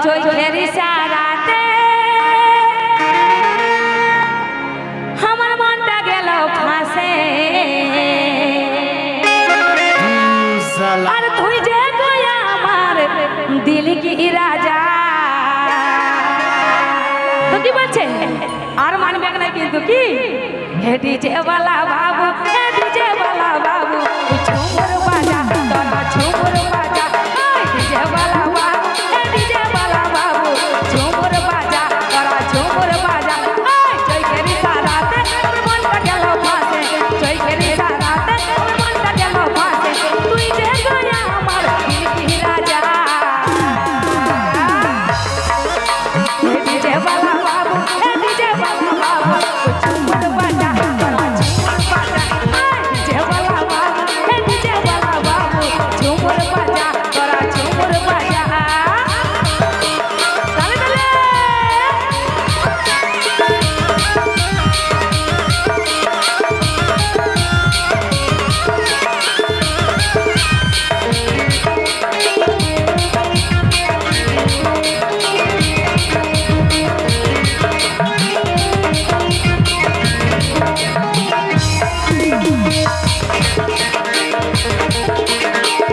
চোখের ইশারাতে আমার মনটা গেল ফাঁসে আর তুই যে গয়া আমার দিল কি রাজা তো কি বলছে আর মানবে না কিন্তু কি হে ডিজে वाला বাবু হে ডিজে वाला বাবু ঝুমুর বাজা তোরা ঝুমুর বাজা ডিজে वाला বাবু হে ডিজে वाला বাবু ঝুমুর বাজা তোরা ঝুমুর বাজা চৈকের ইশারাতে আমার মনটা গেল ফাঁসে চৈকের ইশারাতে আমার মনটা গেল ফাঁসে তুই যে গয়া আমার দিল কি রাজা হে ডিজে वाला বাবু হে ডিজে वाला বাবু ঝুমুর বাজা তোরা ঝুমুর বাজা ডিজে वाला বাবু হে ডিজে वाला বাবু ঝুমুর বাজা তোরা ঝুমুর বাজা তালে তালে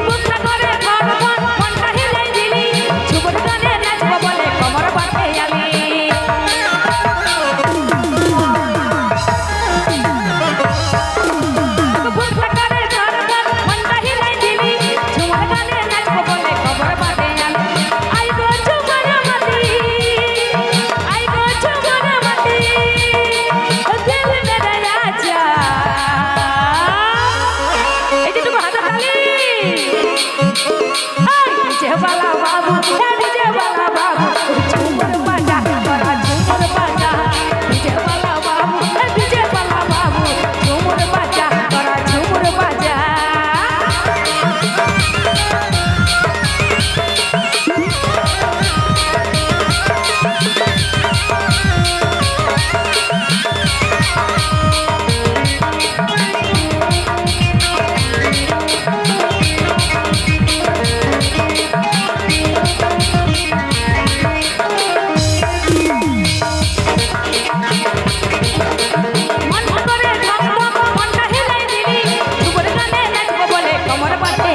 বুকটা করে ধরপন মনটা হিলাই দিলি ঝুমুর গানে নাচবো বলে কোমর বাঁধে আমি বুকটা করে ধরপন মনটা হিলাই দিলি ঝুমুর গানে নাচবো বলে কোমর বাঁধে আমি আই গো ঝুমুর মাটি আই গো ঝুমুর মাটি দিল মেরা রাজা এই যে তুমি হাতে তালি ডিজে वाला বাবু হে ডিজে वाला বাবু ঝুমুর বাজা তোরা ঝুমুর বাজা ডিজে वाला বাবু হে ডিজে वाला বাবু ঝুমুর বাজা তোরা ঝুমুর বাজা মন করে ধক ধক মনটা হিলাই দিলি ঝুমুর গানে নাচবো বলে কোমর বাঁধে